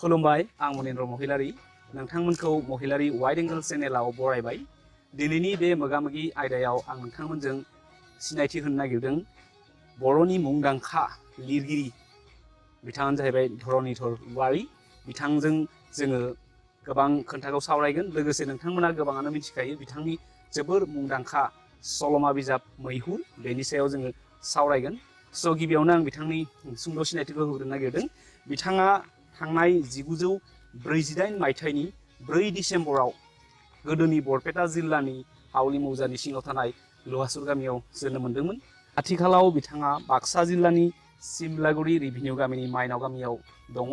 खुलुमबाय आं मनिन्द्र महिलारि नोंथांमोनखौ महिलारि wide angle चेनेलाव बरायबाय दिनैनि बे मोगामोगि आयदायाव आं नोंथांमोनजों सिनायथि होनो नागिरदों बर'नि मुंदांखा लिरगिरि बिथाङानो जाहैबाय धरनीधर वारी बिथांजों जोङो गोबां खोन्थाखौ सावरायगोन लोगोसे नोंथांमोना गोबाङानो मिथिखायो बिथांनि जोबोर मुंदांखा सल'मा बिजाब मैहुर बेनि सायाव जोङो सावरायगोन स' गिबियावनो आं बिथांनि सुंद' सिनायथिखौ होनो नागिरदों बिथाङा थांनाय 1948 मायथाइनि 4 डिसेम्बराव गोदोनि बरपेटा जिल्लानि हावली मौजानि सिङाव थानाय लुहासुर गामियाव जोनोम मोन्दोंमोन आथिखालाव बिथाङा बाक्सा जिल्लानि सिमलागुरि रिभिनिउ गामिनि माइनाव गामियाव दङ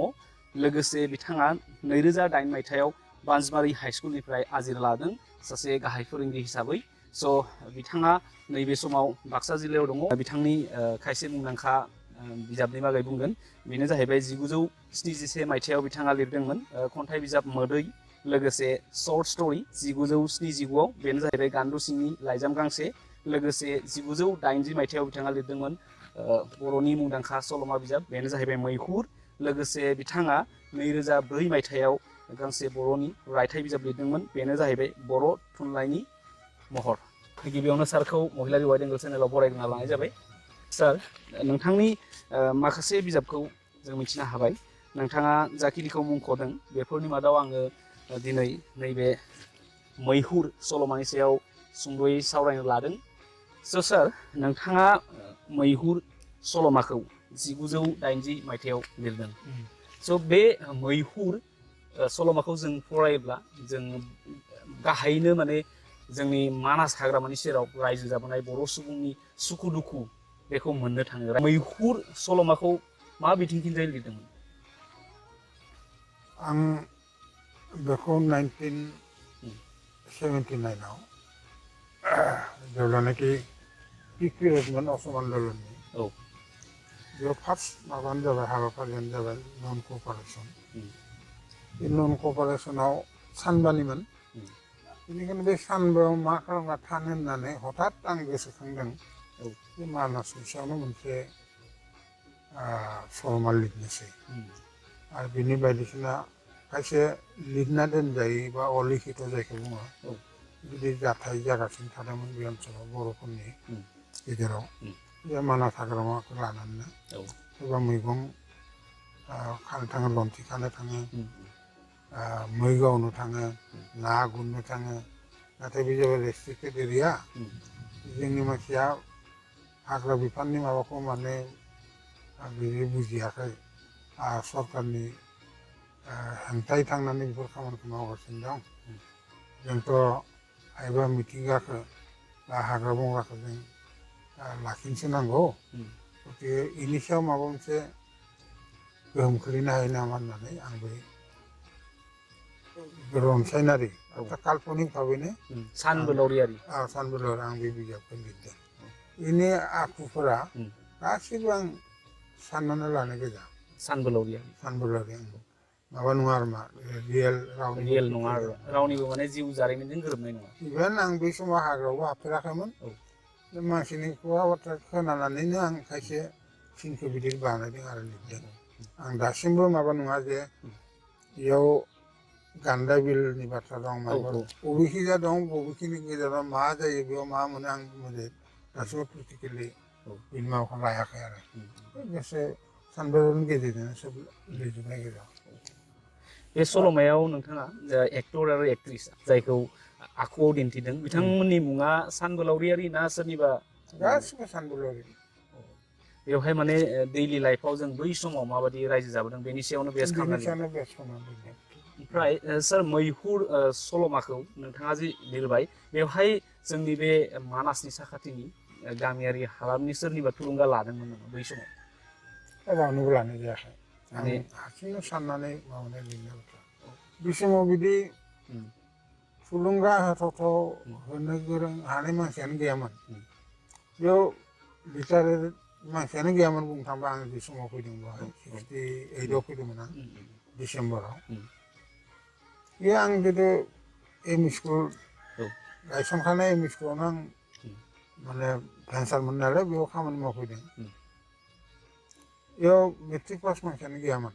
लोगोसे बिथाङा 2008 मायथाइयाव बान्सबारि हाइस्कुलनिफ्राय आजिरा लादों सासे गाहाय फोरोंगिरि हिसाबै स' बिथाङा नैबे समाव बाक्सा जिल्लायाव दङ बिथांनि खायसे मुंदांखा बिजाबनि बागै बुंगोन बेनो जाहैबाय 1971 मायथाइयाव बिथाङा लिरदोंमोन खन्थाइ बिजाब मोदै लोगोसे शर्ट स्ट'रि 1979आव बेनो जाहैबाय गान्दु सिंनि लाइजाम गांसे लोगोसे 1980 मायथाइयाव बिथाङा लिरदोंमोन बर'नि मुंदांखा सल'मा बिजाब बेनो जाहैबाय मैहुर लोगोसे बिथाङा 2004 मायथाइयाव गांसे बर'नि रायथाइ बिजाब लिरदोंमोन बेनो जाहैबाय बर' थुनलाइनि महर गिबियावनो सारखौ महिलारि वाइड एंगल चेनेलाव बरायग्रोना लानाय जाबाय सार नोंथांनि माखासे बिजाबखौ जों मिथिनो हाबाय नोंथाङा जाखिनिखौ मुंख'दों बेफोरनि मादाव आङो दिनै नैबे मैहुर सल'मानि सायाव सुंद'यै सावरायनो लादों स' सार नोंथाङा मैहुर सल'माखौ 1980 मायथाइयाव लिरदों स' बे मैहुर सल'माखौ जों फरायोब्ला जों गाहायैनो माने जोंनि मानास हाग्रामानि सेराव रायजो जाबोनाय बर' सुबुंनि सुखु दुखु बेखौ मोननो थाङो मैहुर सल'माखौ मा बिथिंथिंजाय लिरदोंमोन आं बेखौ 1979आव जेब्लानाखि पिक पिरियडमोन असम आन्दलननि बेयाव फार्स्ट माबानो जाबाय हाबाफारियानो जाबाय नन कपारेसन बे नन कपारेसनाव सानबानिमोन बेनिखायनो बे सानबायाव मा खालामना थानो होननानै हठात आं गोसोखांदों बे मानासनि सायावनो मोनसे सल'मा लिरनोसै आरो बिनि बायदिसिना खायसे लिरना दोनजायै बा अलिखित जायखौ बुङो बिदि जाथाय जागासिनो थादोंमोन बे ओनसोलाव बर'फोरनि गेजेराव बे मानास हाग्रामाखौ लानानैनो सोरबा मैगं खानो थाङो लन्थि खानो थाङो मै गावनो थाङो ना गुरनो थाङो नाथाय बे जाबाय रेस्ट्रिक्टेड एरिया जोंनि मानसिया हाग्रा बिफाननि माबाखौ माने बिदि बुजियाखै सरकारनि हेंथायै थांनानै बेफोर खामानिखौ मावगासिनो दं जोंथ' हायोबा मिथिंगाखौ बा हाग्रा बंग्राखौ जों लाखिनोसो नांगौ गतिके बेनि सायाव माबा मोनसे गोहोम खोलैनो हायो नामा होननानै आं बे रनसायनारि काल्पनिक भाबैनो सानबोलावरियारि आं बे बिजाबखौ लिरदों बेनि आखुफोरा गासैबो आं साननानै लानाय गोजा सानबोलावरि माबा नङा आरो मा रियेल नङा आरो रावनिबो माने जिउ जारिमिनजों गोरोबनाय नङा इभेन आं बै समाव हाग्रायावबो हाबफेराखैमोन मानसिनि खुगा बाथ्रा खोनानानैनो आं खायसे सिनखौ बिदि बानायदों आरो लिरदों आं दासिमबो माबा नङा जे बेयाव गान्दा बिलनि बाथ्रा दं माबा बबेखिजा दं बबेखिनि गेजेराव मा जायो बेयाव मा मोनो आं दासिमबो प्रेक्टिकेलि बिनि माबाखौ लायाखै आरो लोगोसे सानबोलावरिनि गेजेरजोंनो सोब लिरजोबनाय गेजेराव बे सल'मायाव नोंथाङा एक्टर आरो एक्ट्रिस जायखौ आखुआव दिन्थिदों बिथांमोननि मुङा सानबोलावरियारि ना सोरनिबा गासिबो सानबोलावरि बेवहाय माने दैलि लाइफआव जों बै समाव माबायदि रायजो जाबोदों बेनि सायावनो बेस खालामनानै ओमफ्राय सार मैहुर सल'माखौ नोंथाङा जि लिरबाय बेवहाय जोंनि बे मानासनि साखाथिनि गामियारि हालामनि सोरनिबा थुलुंगा लादोंमोन नामा बै समाव रावनिबो लानाय जायाखै आं हारसिंनो साननानै माबानाय लिरनाय बाथ्रा बे समाव बिदि थुलुंगा होथावथाव होनो गोरों हानाय मानसियानो गैयामोन बेयाव लिटारेट मानसियानो गैयामोन बुंनो थांबा आं बे समाव फैदों बेवहाय 68आव फैदोंमोन आं डिसेम्बराव बे आं जितु एम इ स्कुल गायसनखानाय एम इ स्कुलावनो आं माने भेन्सारमोन नालाय बेयाव खामानि मावफैदों बेयाव मेट्रिक पास मानसियानो गैयामोन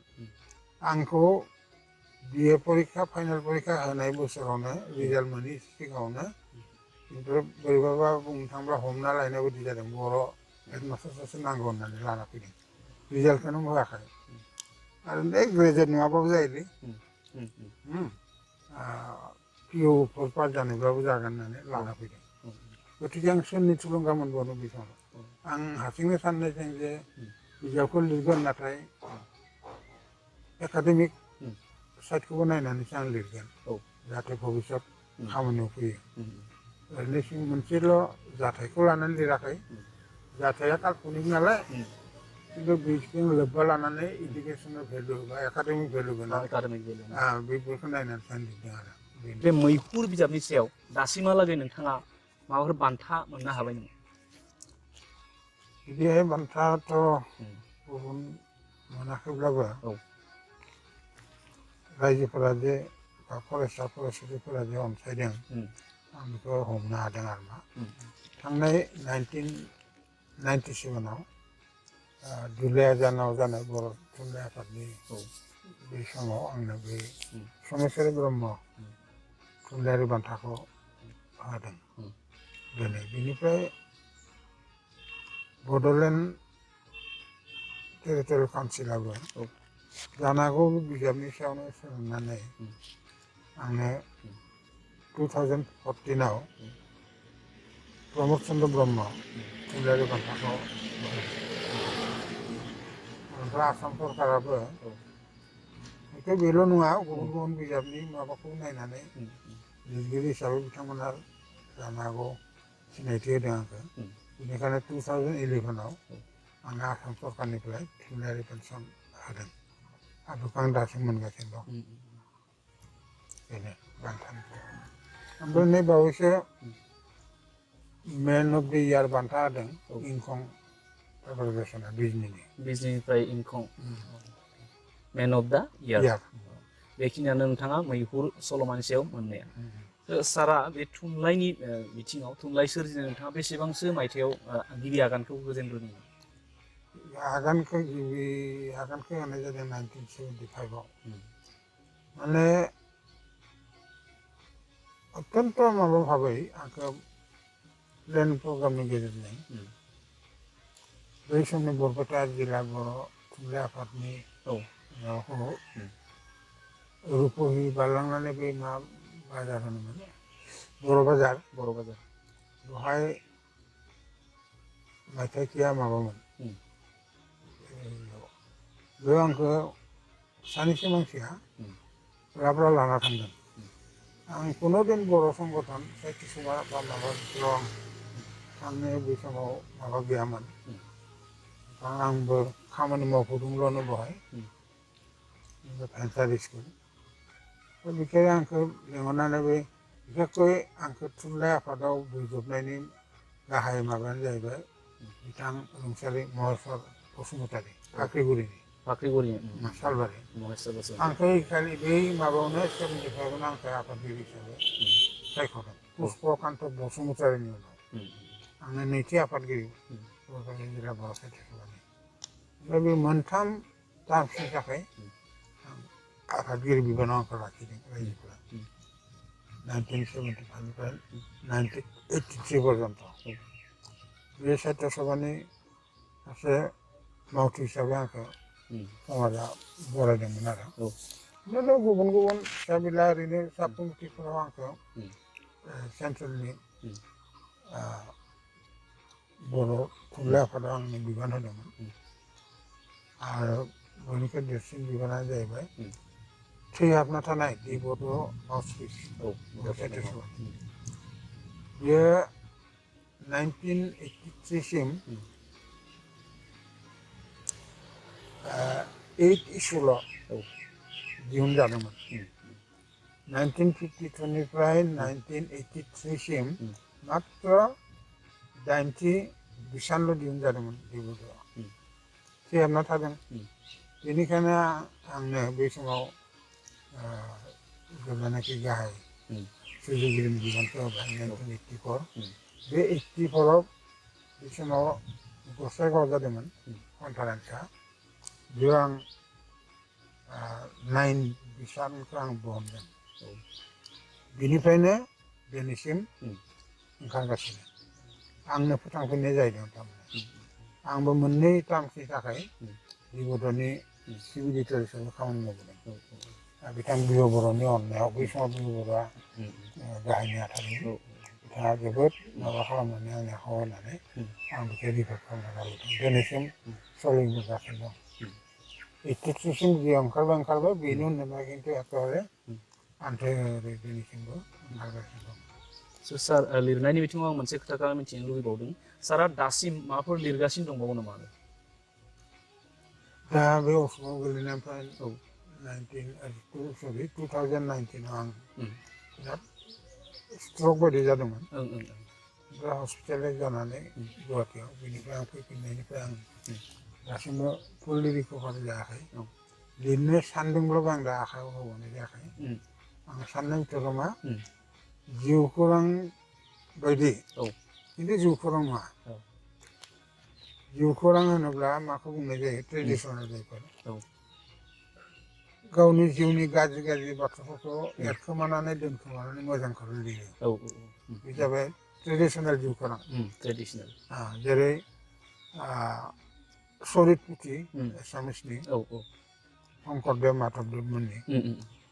आंखौ बिए परीक्षा फाइनाल परीक्षा होनाय बोसोरावनो रिजाल्ट मोनि सिगाङावनो खिन्थु बोरैबाबा बुंनो थांब्ला हमना लायनाय बायदि जादों बर' हेडमास्टार सासे नांगौ होननानै लाना फैदों रिजाल्टखौनो होआखै आरो ग्रेजुवेट नङाबाबो जायोलै पिअफोर पास जानोब्लाबो जागोन होननानै लाना फैदों गतिके आं सोरनि थुलुंगा मोनबावनो बे समाव आं हारसिंनो साननायजों जे बिजाबखौ लिरगोन नाथाय एकाडेमिक साइडखौबो नायनानैसो आं लिरगोन जाहाथे भबिष्यत खामानियाव फैयो ओरैनो मोनसेल' जाथायखौ लानानै लिराखै जाथाया काल्पनिक नालाय खिन्थु बेजों लोब्बा लानानै इडुकेसनेल भेलु बा एकाडेमिक भेलु गोनां बेफोरखौ नायनानैसो आं लिरदों आरो बे मैहुर बिजाबनि सायाव दासिमहालागै नोंथाङा माबाफोर बान्था मोननो हाबाय नामा? बिदिहाय बान्थाथ' गुबुन मोनाखैब्लाबो रायजोफोरा जे बा फरायसा फरायसुलिफोरा जे अनसायदों आं बेखौ हमनो हादों आरो मा थांनाय 1997आव दुलायाजानाव जानाय बर' थुनलाइ आफादनि बे समाव आंनो बे समेश्वरी ब्रह्म थुनलाइयारि बान्थाखौ होदों दिनै बेनिफ्राय बड'लेण्ड टेरिटरियेल काउन्सिलाबो जानो हागौ बिजाबनि सायावनो सोलोंनानै आंनो 2014आव प्रमद चन्द्र ब्रह्म थुनलाइयारि बान्थाखौ ओमफ्राय आसाम सरकाराबो बेखौ बेल' नङा गुबुन गुबुन बिजाबनि माबाखौ नायनानै लिरगिरि हिसाबै बिथांमोना जानो हागौ सिनायथि होदों आंखौ बेनिखायनो 2011आव आंनो आसाम सरकारनिफ्राय थुनलाइयारि पेन्सन होदों आरो बेखौ आं दासिम मोनगासिनो दं बेनो बान्थानिफ्राय ओमफ्राय नै बावैसो मेन अफ दि इयार बान्था होदों इंखं अर्गानाइजेसना बिजनिनिफ्राय इंखं मेन अफ दा इयार बेखिनियानो नोंथाङा मैहुर सल'मानि सायाव मोननाया सारा बे थुनलाइनि बिथिङाव थुनलाइ सोरजिनो नोंथाङा बेसेबांसो मायथाइयाव गिबि आगानखौ होजेनग्रोदोंमोन? गिबि आगानखौ होनाय जादों 1975आव माने अत्यन्त माबा भाबै आंखौ प्लेन प्रग्रामनि गेजेरजों बै समनि बरपेटा जिल्ला बर' थुनलाइ आफादनि माबाखौ रुपहि बारलांनानै बै मा बाजार होनोमोन बर' बाजार बेवहाय मायथाइखिया माबामोन बेयाव आंखौ सानैसो मानसिया राब्रा लाना थांदों आं खुनु दिन बर' संगठन साहित्य सभा बा माबाफ्राव आं थांनो बे समाव माबा गैयामोन आंबो खामानि मावफुदोंल'नो बेवहाय भेन्सार स्कुल बेखायनो आंखौ लिंहरनानै बे बिखेखै आंखौ थुनलाइ आफादाव बोजबनायनि गाहाय माबायानो जाहैबाय बिथां रुंसारि महेस्वर बसुमतारी फाख्रिगुरिनि सालबारि आंखौ खालि बै माबायावनो 75आवनो आंखौ आफादगिरि हिसाबै सायख'दों पुष्पकान्त बसुमतारीनि उनाव आंनो नैथि आफादगिरि बरपेटा जिल्ला बर' साहित्य सभानि ओमफ्राय बे मोनथाम टार्मसनि थाखाय आफादगिरि बिबानाव आंखौ लाखिदों रायजोफोरा 1975निफ्राय 1983 पर्यन्त बे साहित्य सभानि सासे मावथि हिसाबै आंखौ समाजा बरायदोंमोन आरो बिदिनो गुबुन गुबुन फिसा बिला ओरैनो साबकमिटिफोराव आंखौ सेन्ट्रेलनि बर' थुनलाइ आफादाव आंनो बिबान होदोंमोन आरो बयनिख्रुइ देरसिन बिबानानो जाहैबाय थैहाबना थानाय दि बड' माउथपिस साहित्य सभा बेयो 1983सिम 8 इस्युल' दिहुनजादोंमोन 1952निफ्राय 1983सिम मात्र 80 बिसानल' दिहुनजादोंमोन बे बड'आ थैहाबना थादों बेनिखायनो आंनो बै समाव जेब्लानाखि गाहाय सुजुगिरिनि बिबानखौ होबाय 1984 बे 84आव बे समाव गसाइगावआव जादोंमोन कनफारेन्सआ बेयाव आं 9 बिसानखौ आं बहनदों बिनिफ्रायनो दिनैसिम ओंखारगासिनो आंनो फोथांफिननाय जाहैदों थारमाने आंबो मोननै टार्मनि थाखाय बड'नि चिफ इडिटर हिसाबै खामानि मावबोदों बिथां बिय' बर'नि अननायाव बै समाव बिय' बर'आ गाहाय नेहाथारिमोन बिथाङा जोबोद माबा खालामनानै आंनो आखायाव होनानै आं बेखौ रिफार खालामना गालांदों दिनैसिम सोलिबोगासिनो दं 83सिम जि ओंखारबाय बेनि उनाव खिन्थु एकेबारे आन्थोरै दिनैसिमबो ओंखारगासिनो दं सार लिरनायनि बिथिङाव आं मोनसे खोथाखौ मिथिनो लुबैबावदों सारा दासिम माबाफोर लिरगासिनो दंबावो नामा दा बे असमाव गोलैनायनिफ्राय 2019 आं बिराद स्ट्रक बायदि जादोंमोन ओमफ्राय हस्पिटालाइज जानानै गुवाहाटियाव बेनिफ्राय आं फैफिननायनिफ्राय आं दासिमबो फुललि रिकभार जायाखै लिरनो सानदोंब्लाबो आं दा आखायाव होबावनाय जायाखै आं साननाय भितराव मा जिउ खौरां बायदि खिन्थु जिउ खौरां नङा जिउ खौरां होनोब्ला माखौ बुंनाय जायो ट्रेडिसनेल जायफोर गावनि जिउनि गाज्रि गाज्रि बाथ्राफोरखौ एरखोमानानै दोनखोमानानै मोजांखौ लिरो बे जाबाय ट्रेडिसनेल जिउ खौरां जेरै सरित पुथि एसामिसनि शंकरदेव माधबदेव मोननि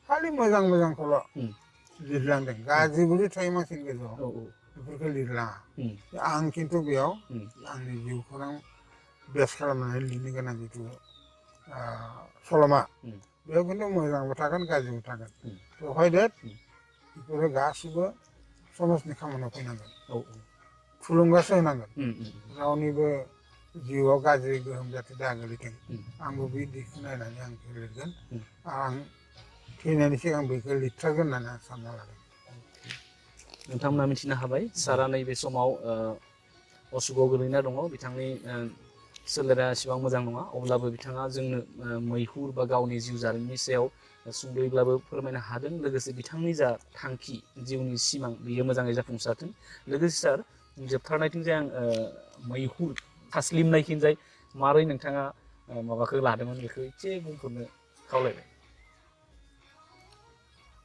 खालि मोजां मोजांखौल' लिरलांदों गाज्रिबोदि थायो मानसिनि गेजेराव बेफोरखौ लिरलाङा आं खिन्थु बेयाव आंनि जिउ खौरां बेस खालामनानै लिरनो गोनां जिथु सल'मा बेयाव खिन्थु मोजांबो थागोन गाज्रिबो थागोन बेवहाय दे बेफोरो गासिबो समाजनि खामानियाव फैनांगोन थुलुंगासो होनांगोन रावनिबो जिउआव गाज्रि गोहोम जाहाथे दा गोलैथों आंबो बे दिगखौ नायनानै आं लिरगोन आं थैनायनि सिगां बेखौ लिरथारगोन होननानै आं सानना लादों नोंथांमोना मिथिनो हाबाय सारा नैबे समाव असुखआव गोलैना दङ बिथांनि सोलेरा एसेबां मोजां नङा अब्लाबो बिथाङा जोंनो मैहुर बा गावनि जिउ जारिमिननि सायाव सुंद'यैब्लाबो फोरमायनो हादों लोगोसे बिथांनि जा थांखि जिउनि सिमां बियो मोजाङै जाफुंसारथों लोगोसे सार जोबथारनायथिंजाय आं मैहुर थास्लिमनायथिंजाय मारै नोंथाङा माबाखौ लादोंमोन बेखौ एसे बुंफोरनो खावलायबाय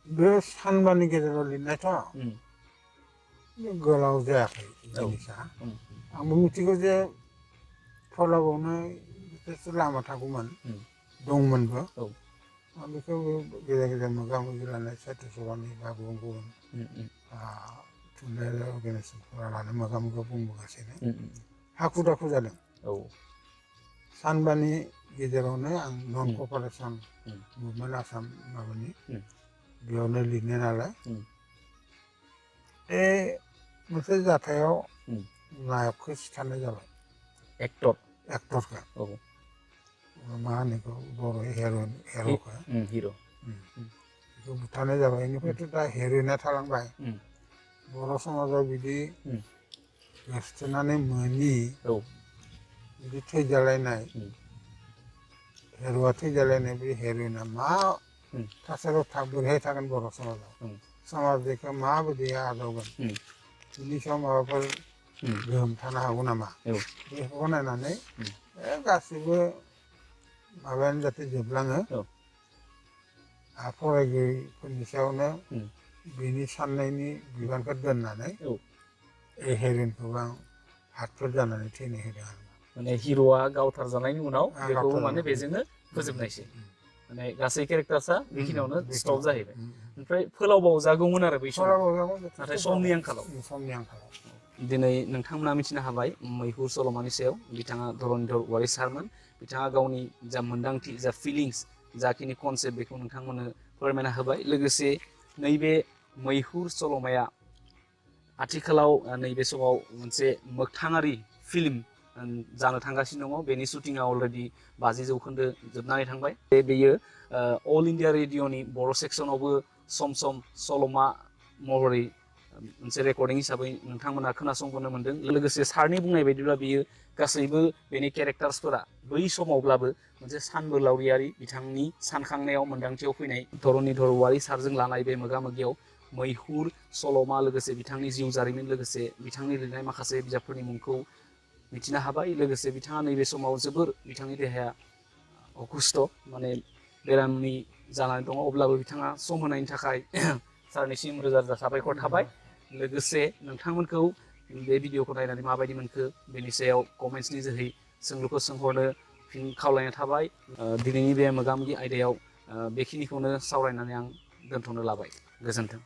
बे सानबानि गेजेराव लिरनायथ' गोलाव जायाखै जिनिसा आंबो मिथिगौ जे फलाबावनो जथेस्थ' लामा थागौमोन दंमोनबो आं बेखौ गेजेर गेजेर मोगा मोगि लानाय साहित्य सभानि बा गुबुन गुबुन थुनलाइयारि अर्गेनाइजेसनफोरा लानो मोगा मोगि बुंबोगासिनो हाखु दाखु जादों सानबानि गेजेरावनो आं नन कपारेसन मुभमेन्ट आसाम माबानि बेयावनो लिरनाय नालाय बे मोनसे जाथायाव नायकखौ सिथारनाय जाबाय एक्टरखौ मा होनो बेखौ बर' हिर'खौ बेखौ बुथारनाय जाबाय बेनिफ्रायथ' दा हिर'इना थालांबाय बर' समाजाव बिदि गोसोथोनानै मोनि बिदि थैजालायनाय हिर'आ थैजालायनाय बे हिर'इना मा थासारियाव बोरैहाय थागोन बर' समाजाव समाज बेखौ माबायदि आजावगोन बिनि सायाव माबाफोर गोहोम थानो हागौ नामा बेखौ नायनानै गासिबो माबायानो जाहाथे जोबलाङो फरायगिरिफोरनि सायावनो बिनि साननायनि बिबानखौ दोननानै हिर'इनखौ आं हातफोर जानानै थैनो होदों आरो माने हिर'आ गावथारजानायनि उनाव बेखौ माने बेजोंनो फोजोबनायसै माने गासै केरेक्टार्सआ बेखिनियावनो स्टप जाहैबाय ओमफ्राय फोलावबावजागौमोन आरो बै समाव नाथाय समनि आंखालाव दिनै नोंथांमोना मिथिनो हाबाय मैहुर सल'मानि सायाव बिथाङा धरनीधर वारी सारमोन बिथाङा गावनि जा मोन्दांथि जा फिलिंस जाखिनि कनसेप्ट बेखौ नोंथांमोननो फोरमायना होबाय लोगोसे नैबे मैहुर सल'माया आथिखालाव नैबे समाव मोनसे मोगथाङारि फिल्म जानो थांगासिनो दङ बेनि शुटिंआ अलरेडि 50% जोबनानै थांबाय बेयो अल इन्डिया रेडिअ'नि बर' सेक्सनावबो सम सम सल'मा महरै मोनसे रेकर्डिं हिसाबै नोंथांमोना खोनासंबोनो मोन्दों लोगोसे सारनि बुंनाय बायदिब्ला बियो गासैबो बेनि केरेक्टार्सफोरा बै समावब्लाबो मोनसे सानबोलावरियारि बिथांनि सानखांनायाव मोन्दांथियाव फैनाय धरनीधर वारी सारजों लानाय बे मोगा मोगियाव मैहुर सल'मा लोगोसे बिथांनि जिउ जारिमिन लोगोसे बिथांनि लिरनाय माखासे बिजाबफोरनि मुंखौ मिथिनो हाबाय लोगोसे बिथाङा नैबे समाव जोबोर बिथांनि देहाया अखुस्थ' माने बेरामनि जानानै दङ अब्लाबो बिथाङा सम होनायनि थाखाय सारनिसिम रोजा रोजा साबायखर थाबाय लोगोसे नोंथांमोनखौ बे भिडिअखौ नायनानै माबायदि मोनखो बेनि सायाव कमेन्ट्सनि जोहै सोंलुखौ सोंहरनो फिन खावलायनाय थाबाय दिनैनि बे मोगा मोगि आयदायाव बेखिनिखौनो सावरायनानै आं दोनथ'नो लाबाय गोजोन्थों